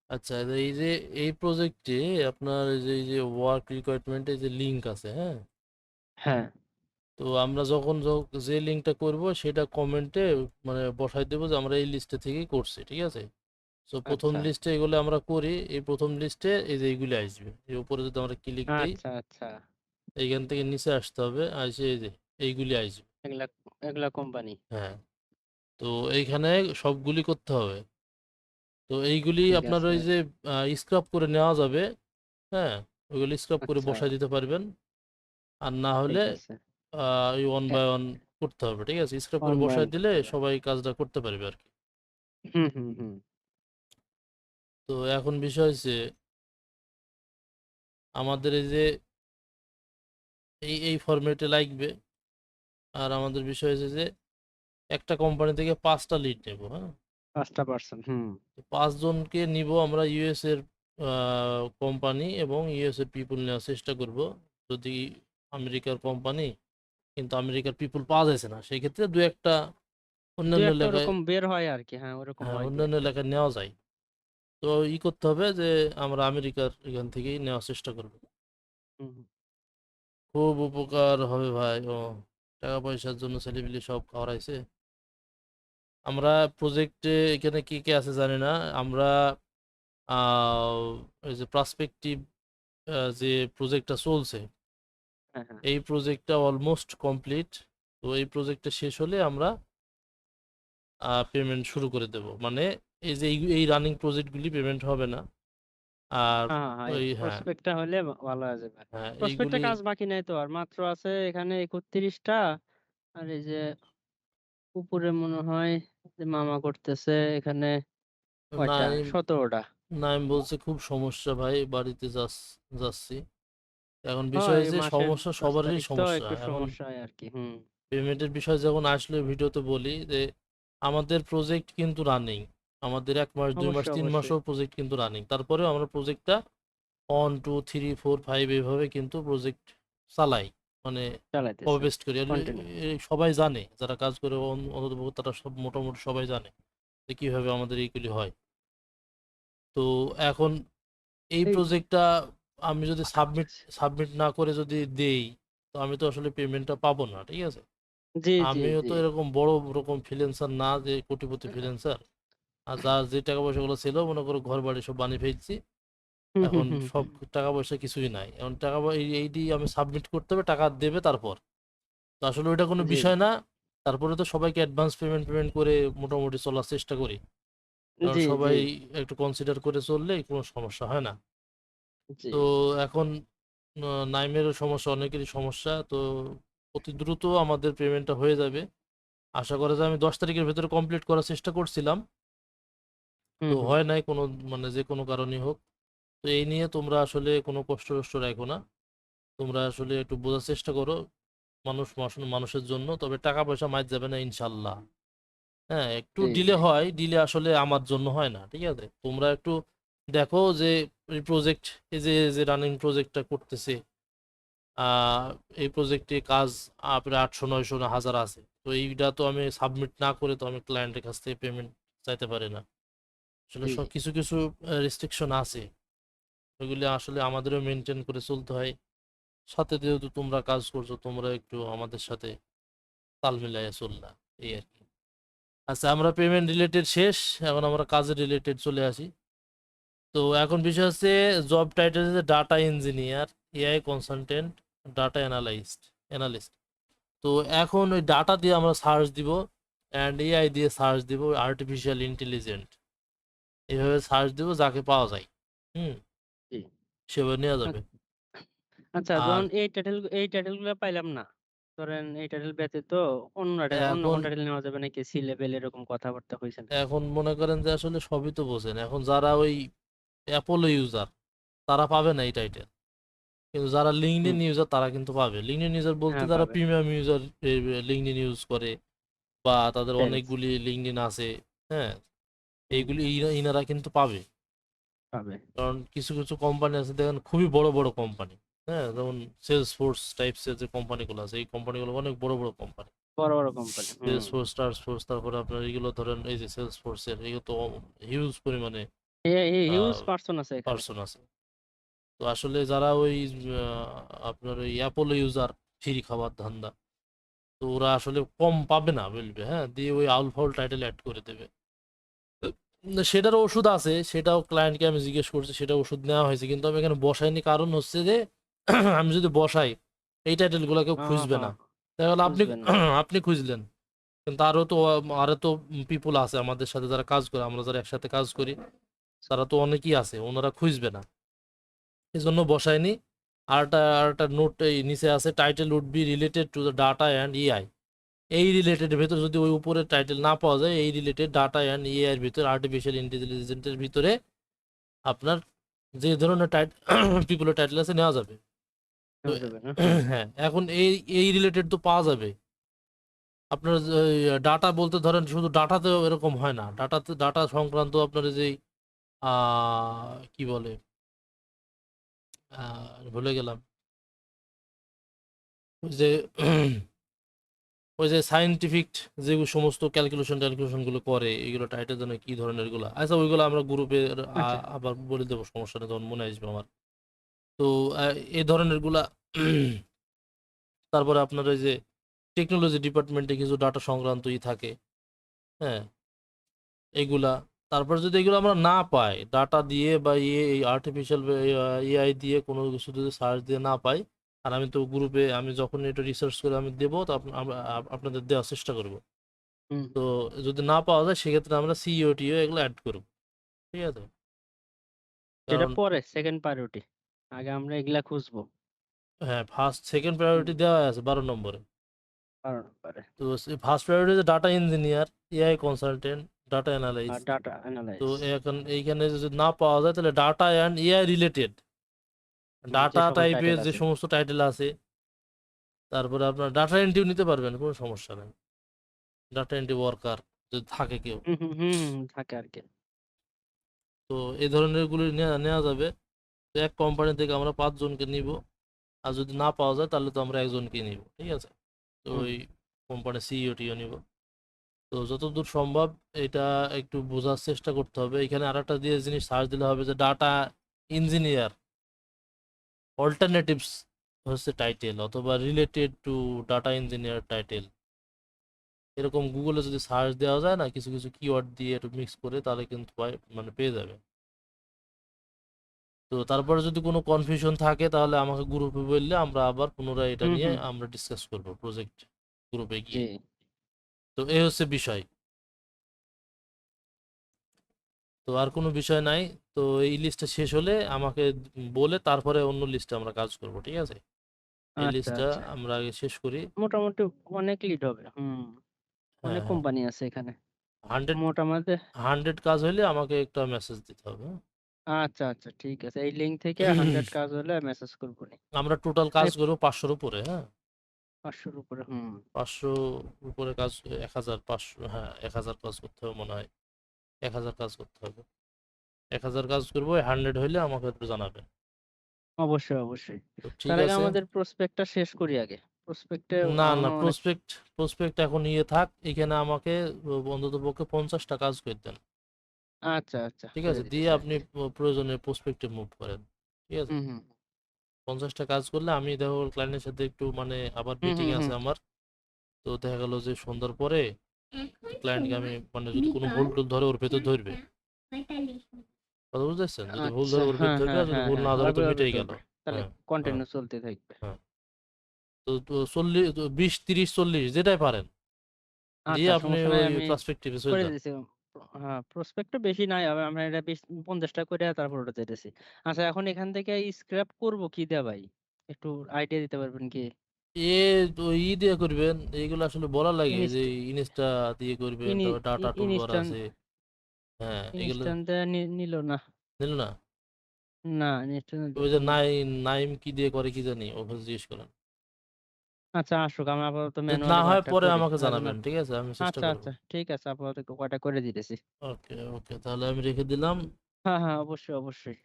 আচ্ছা, এই যে এই প্রজেক্টে আপনার এই যে ওয়ার্ক রিকোয়ারমেন্টে যে লিঙ্ক আছে, হ্যাঁ? হ্যাঁ। তো আমরা যখন যে লিঙ্কটা করব সেটা কমেন্টে মানে বসাই দেবো যে আমরা এই লিস্টে থেকেই করছি, ঠিক আছে? সো প্রথম আচ্ছা লিস্টে এগুলো আমরা করি, এই প্রথম লিস্টে এই যে এইগুলি আসবে, এই উপরে যদি আমরা ক্লিক দিই আচ্ছা আচ্ছা। এইখান থেকে নিচে আসতে হবে, আসে এই যে এইগুলি আসবে। এগুলা এগুলা কোম্পানি। হ্যাঁ, তো এইখানে সবগুলি করতে হবে। তো এইগুলি ঠিক আপনার আছে। ওই যে স্ক্রাব করে নেওয়া যাবে, হ্যাঁ? ওইগুলি স্ক্রাব করে আচ্ছা বসাই দিতে পারবেন, আর না হলে ঠিক আছে। ওই ওয়ান বাই ওয়ান করতে হবে, ঠিক আছে? স্ক্রাব করে বসাই অনলাইন দিলে করতে হবে। সবাই কাজটা করতে পারবে আর কি। হুম হুম হুম। তো এখন বিষয় হচ্ছে আমাদের এই যে এই ফরম্যাটে লাগবে, আর আমাদের বিষয় হচ্ছে যে একটা কোম্পানি থেকে 5টা লিড নেব, হ্যাঁ? 5%। হুম। তো 5 জনকে নিব আমরা, ইউএস এর কোম্পানি এবং ইউএস এর পিপল নেওয়ার চেষ্টা করব। যদি আমেরিকার কোম্পানি কিন্তু আমেরিকার পিপল পাওয়া যাচ্ছে না, সেই ক্ষেত্রে দু একটা দু অন্যান্য একটা এলাকায়, ওরকম বের হয় আর কি, হ্যাঁ ওরকম হ্যাঁ হয় দু অন্যান্য একটা। এলাকায় নেওয়া যায়। তো করতে হবে যে আমরা আমেরিকার এখান থেকেই নেওয়ার চেষ্টা করব। হুম হুম। খুব উপকার হবে ভাই। ও টাকা পয়সার জন্য ছেলেপিলে সব খাওয়াইছে। আমরা প্রজেক্টে এখানে কে কে আছে জানি না। আমরা আহ, এই যে প্রসপেক্টিভ যে প্রজেক্টটা চলছে, হ্যাঁ হ্যাঁ। এই প্রজেক্টটা অলমোস্ট কমপ্লিট। তো এই প্রজেক্টটা শেষ হলে আমরা পেমেন্ট শুরু করে দেব, মানে এই যে এই রানিং প্রজেক্টগুলি পেমেন্ট হবে না। আর হ্যাঁ হ্যাঁ, ওই হ্যাঁ, প্রসপেক্টটা হলে ভালো হয়ে যাবে। হ্যাঁ প্রসপেক্টটা এইগুলি কাজ বাকি নাই তো, আর মাত্র আছে এখানে 31টা। আর এই যে উপরে মনে হয় যে মামা করতেছে এখানে কয়টা, নাইম 17টা। নাইম বলছে খুব সমস্যা ভাই, বাড়িতে যাচ্ছি। এখন বিষয় হয় হচ্ছে মাসের সমস্যা 5 সবারই তারিখ তো সমস্যা একটু এখন। সমস্যা হয় আর কি। হুম। পেমেন্টের বিষয় যখন আসলে ভিডিওতে বলি যে আমাদের প্রজেক্ট কিন্তু রানিং, আমাদের 1 মাস 2 মাস অবশ্যই 3 মাসও অবশ্যই। প্রজেক্ট কিন্তু রানিং, তারপরেও আমরা প্রজেক্টটা 1 2 3 4 5 এইভাবে কিন্তু প্রজেক্ট চালাই, মানে কপি চালাইতেছে পেস্ট করি। আর কন্টিনিউ। সবাই জানে, যারা কাজ করে অন্তত তারা সব মোটামুটি সবাই জানে যে কিভাবে আমাদের এইগুলি হয়। তো এখন এই এই প্রজেক্টটা আমি যদি সাবমিট সাবমিট না করে যদি দেই, তো আমি তো আসলে পেমেন্টটা পাবো না, ঠিক আছে? জি জি আমিও জি। তো এরকম বড় রকম ফ্রিল্যান্সার না যে কোটিপতি ফ্রিল্যান্সার। আর যার যে টাকা পয়সাগুলো ছিল মনে করো ঘর বাড়ি সব বানিয়ে ফেলছি, হুম হুম এখন হুম সব হুম। টাকা পয়সা কিছুই নাই। এখন এইটি আমি সাবমিট করতে হবে, টাকা দেবে তারপর। তো আসলে ওইটা কোনো জি বিষয় না। তারপরে তো সবাইকে অ্যাডভান্স পেমেন্ট পেমেন্ট করে মোটামুটি চলার চেষ্টা করি, কারণ জি জি সবাই একটু কনসিডার করে চললে কোনো সমস্যা হয় না। জি। তো এখন নাইমেরও সমস্যা, অনেকেরই সমস্যা। তো অতি দ্রুত আমাদের পেমেন্টটা হয়ে যাবে। আশা করা যায়, আমি 10 তারিখের ভেতরে কমপ্লিট করার চেষ্টা করছিলাম, হুম তো হুম। হয় নাই কোনো, মানে যে কোনো কারণেই হোক। তো এই নিয়ে তোমরা আসলে কোনো কষ্ট টষ্ট রাখো না, তোমরা আসলে একটু বোঝার চেষ্টা করো। মানুষের জন্য, তবে টাকা পয়সা মাইর যাবে না ইনশাল্লাহ। হ্যাঁ, একটু জি ডিলে জি। হয়, ডিলে আসলে আমার জন্য হয় না, ঠিক আছে? তোমরা একটু দেখো যে এই প্রজেক্ট, এই যে যে রানিং প্রজেক্টটা করতেছে, আহ, এই প্রজেক্টে কাজ প্রায় 800 900 না 1000 আছে। তো এইটা তো আমি সাবমিট না করে তো আমি ক্লায়েন্টের কাছ থেকে পেমেন্ট চাইতে পারি না। আসলে জি সব কিছু কিছু রেস্ট্রিকশন আছে, ওইগুলি আসলে আমাদেরও মেনটেন করে চলতে হয়। সাথে যেহেতু তোমরা কাজ করছো, তোমরা একটু আমাদের সাথে তাল মিলাইয়া চললা, এই আর কি। আচ্ছা, আমরা পেমেন্ট রিলেটেড শেষ, এখন আমরা কাজের রিলেটেড চলে আসি। তো এখন বিষয় হচ্ছে জব টাইটেল হচ্ছে data engineer, AI consultant, data analyst. তো এখন ওই ডাটা দিয়ে আমরা সার্চ দিব, অ্যান্ড এআই দিয়ে সার্চ দিব, আর্টিফিশিয়াল ইন্টেলিজেন্ট, এইভাবে সার্চ দিব, যাকে পাওয়া যায় হুম জি। সেভাবে নেওয়া যাবে। আ- আচ্ছা, আর যখন এই টাইটেল গুলো পাইলাম না, ধরেন এই টাইটেল ব্যতীত অন্য এখন কোন টাইটেল নেওয়া যাবে নাকি? সি লেভেল এরকম কথাবার্তা হয়েছে নাকি? এখন মনে করেন যে আসলে সবই তো বোঝেন, এখন যারা ওই অ্যাপোলো ইউজার তারা পাবে না এই টাইটেল, কিন্তু যারা লিঙ্কডইন হুম। ইউজার তারা কিন্তু পাবে। লিঙ্কডইন ইউজার বলতে হ্যাঁ যারা পাবে। প্রিমিয়াম ইউজার লিঙ্কডইন ইউজ করে, বা তাদের সেলস। অনেকগুলি লিঙ্কডইন আছে, হ্যাঁ, হুম। এইগুলি ইনারা কিন্তু পাবে। পাবে। কারণ কিছু কিছু কোম্পানি আছে দেখেন, খুবই বড় বড় কোম্পানি, হ্যাঁ, যেমন সেলস ফোর্স টাইপসের যে কোম্পানিগুলো আছে, এই কোম্পানিগুলো অনেক বড় বড় কোম্পানি। বড় বড় কোম্পানি। হুম। সেলস ফোর্স, টার্স ফোর্স, তারপরে আপনার এইগুলো ধরেন, এই যে সেলস ফোর্সের এগুলো তো হিউজ পরিমাণে হিউজ পার্সন আছে এখানে। পার্সন আছে। তো আসলে যারা ওই আপনার ওই অ্যাপোলো ইউজার ফ্রি খাওয়ার ধান্দা, তো ওরা আসলে কম পাবে না বলবে, হ্যাঁ, দিয়ে ওই আউল ফাউল টাইটেল অ্যাড করে দেবে। সেটারও ওষুধ আছে, সেটাও ক্লায়েন্টকে আমি জিজ্ঞেস করছি, সেটা ওষুধ নেওয়া হয়েছে, কিন্তু আমি এখানে বসাইনি, কারণ হচ্ছে যে আমি যদি বসাই এই টাইটেলগুলো কেউ খুঁজবে না। তাহলে আপনি বুঝবেন না। আপনি খুঁজলেন, কিন্তু আরো তো পিপুল আছে আমাদের সাথে যারা কাজ করে, আমরা যারা একসাথে কাজ করি, তারা তো অনেকেই আছে, ওনারা খুঁজবে না, এই জন্য বসায়নি। আর একটা নোট এই নিচে আছে, title would be related to the data and AI. এই রিলেটেড ভেতরে যদি ওই উপরে টাইটেল না পাওয়া যায়, এই রিলেটেড ডাটা অ্যান্ড এআই এর ভিতরে, আর্টিফিশিয়াল ইন্টেলিজেন্সের ভিতরে আপনার যে ধরনের পিপুলের টাইটেল আছে নেওয়া যাবে। তো যাবে না। হ্যাঁ, এখন এই রিলেটেড তো পাওয়া যাবে। আপনার ডাটা বলতে ধরেন শুধু ডাটাতেও এরকম হয় না, ডাটা সংক্রান্ত আপনার যেই কি বলে, ভুলে গেলাম, ওই যে ওই যে সায়েন্টিফিক যে সমস্ত ক্যালকুলেশন গুলো করে, এগুলো টাইটেল যেন কি ধরনের গুলো, আচ্ছা ওইগুলো আমরা গ্রুপে আচ্ছা। আবার বলে দেবো, সমস্যা নেই, তখন মনে আসবে আমার। তো এই ধরনের গুলা তারপরে আপনার ওই যে টেকনোলজি ডিপার্টমেন্টে কিছু ডাটা সংক্রান্ত থাকে, হ্যাঁ, এগুলা। তারপর যদি এগুলো আমরা না পাই ডাটা দিয়ে বা এই আর্টিফিশিয়াল এআই দিয়ে কোনো কিছু যদি সার্চ দিয়ে না পাই, আর আমি তো গ্রুপে আমি যখন এটা রিসার্চ করে আমি দেবো, তো আপনাদের দেওয়ার চেষ্টা করব। তো যদি না পাওয়া যায় সেক্ষেত্রে আমরা সিইওটিও এগুলো অ্যাড করব, ঠিক আছে? এটা কারণ পরে সেকেন্ড প্রায়োরিটি, আগে আমরা এগুলা খুঁজবো। হ্যাঁ, সেকেন্ড প্রায়োরিটি দেওয়া আছে 12 নম্বরে। পারে। তো first priority data engineer, AI consultant, data আর অ্যানালাইস্ট। ডাটা তো অ্যানালাইস, এখন এইখানে যদি না পাওয়া যায়, তাহলে ডাটা অ্যান্ড এআই রিলেটেড যে ডাটা সকল টাইপের টাইটেল যে আছে। সমস্ত টাইটেল আছে, তারপরে আপনার ডাটা এন্ট্রিও নিতে পারবেন, কোনো সমস্যা নেই, ডাটা এন্ট্রি ওয়ার্কার যদি থাকে কেউ। থাকে আর কি। তো এই ধরনের গুলি নেওয়া যাবে। তো এক কোম্পানি থেকে আমরা 5 জনকে নিব, আর যদি না পাওয়া যায় তাহলে তো আমরা একজনকে নিব, ঠিক আছে? তো ওই কোম্পানির সিইওটিও নিব। তো যতদূর সম্ভব এটা একটু বোঝার চেষ্টা করতে হবে। এখানে আরেকটা দিয়ে জিনিস সার্চ দিলে হবে যে ডাটা ইঞ্জিনিয়ার অল্টারনেটিভস হচ্ছে টাইটেল, অথবা related to data engineer title, এরকম গুগলে যদি সার্চ দেওয়া যায় না, কিছু কিছু কিওয়ার্ড দিয়ে একটু মিক্স করে, তাহলে কিন্তু মানে পেয়ে যাবে। তো তারপরে যদি কোনো কনফিউশন থাকে তাহলে আমাকে গ্রুপে বললে আমরা আবার পুনরায় এটা নিয়ে আমরা ডিসকাস করব প্রজেক্ট গ্রুপে জি। গিয়ে। তো এই হচ্ছে বিষয়। তো আর কোনো বিষয় নাই। তো এই লিস্টটা শেষ হলে আমাকে বলে তারপরে অন্য লিস্টে আমরা কাজ করব, ঠিক আছে? এই আচ্ছা লিস্টটা আচ্ছা, আমরা আগে শেষ করি। মোটামুটি অনেক লিড হবে। হ্যাঁ, অনেক হ্যাঁ, কোম্পানি আছে এখানে 100 মোটামুটি। 100 কাজ হলে আমাকে একটা মেসেজ দিতে হবে, হ্যাঁ? আচ্ছা আচ্ছা, ঠিক আছে, এই লিঙ্ক থেকে 100 কাজ হলে মেসেজ করবো নি। আমরা টোটাল কাজ করবো 500-র উপরে, হ্যাঁ, 500-র উপরে। 500 উপরে কাজ, 1500, হ্যাঁ, 1000 কাজ করতে হবে মনে হয়, 1000 কাজ করতে হবে, 1000 কাজ করবো, 100 হইলে আমাকে একটু জানাবেন। অবশ্যই অবশ্যই। তো ঠিক তার আগে আছে। আমাদের প্রসপেক্টটা শেষ করি আগে। প্রসপেক্টে না, না, অনেক। প্রসপেক্ট এখন থাক এখানে, আমাকে অন্তত পক্ষে 50টা কাজ করে দেন, আচ্ছা আচ্ছা, ঠিক করে আছে? দিয়ে দিতেছি আর আপনি কি। প্রয়োজনে প্রসপেক্টে মুভ করেন, ঠিক আছে? হুম হুম 50টা কাজ করলে আমি দেখো ক্লায়েন্টের সাথে একটু মানে আবার হুম মিটিং হুম হুম আছে আমার। তো দেখা গেল যে সন্ধ্যার পরে ক্লায়েন্টকে আমি মানে যদি কোনো ভুল টুল ধরে ওর ভেতর ধরবে, কথা বুঝতেছেন? যদি ভুল আচ্ছা, ধরে ওর ভেতর হ্যাঁ ধরবে, হ্যাঁ আর যদি হ্যাঁ ভুল হ্যাঁ, না ধরে তো হবে হবে মিটেই গেল। চলবে। তাহলে হ্যাঁ, হ্যাঁ, কন্টিনিউ চলতে থাকবে। হ্যাঁ। তো 20, 30, 40 যেটাই পারেন, দিয়ে আচ্ছা, আপনি সমস্যা নাই, ওই আমি পার্সপেক্টিভে চলে করে যান। দিতেছি। হ্যাঁ, প্রসপেক্টটা বেশি নাই, আমরা এটা 50টা করে তারপর ওটা দিতেছি। আচ্ছা, এখন এখান থেকে স্ক্র্যাপ করব কি দিয়ে ভাই, একটু আইডিয়া দিতে পারবেন কি? এ তো দিয়ে করবেন, এইগুলো আসলে বলা লাগে যে ইনস্ট ইনস্টা দিয়ে করবেন, ইনি তারপর ডাটা টুলবার ইনস্ট্যান্ট আছে, হ্যাঁ, এগুলো ইনস্ট্যান্ট নিল না। নিল না। না, ইনস্ট্যান্ট ওই যে দিতেছে না। নাইম কি দিয়ে করে কি জানি, ওখানে জিজ্ঞেস করেন। আচ্ছা, আসুক, আমি আপাতত যদি না ম্যানুয়ালি হয় কয়েকটা পরে করি, আমাকে রাজনাথ। জানাবেন, ঠিক আছে? আমি চেষ্টা আচ্ছা করব। আচ্ছা, ঠিক আছে, আপাতত কয়টা করে দিতেছি। ওকে, ওকে, তাহলে আমি রেখে দিলাম। হ্যাঁ হ্যাঁ, অবশ্যই অবশ্যই।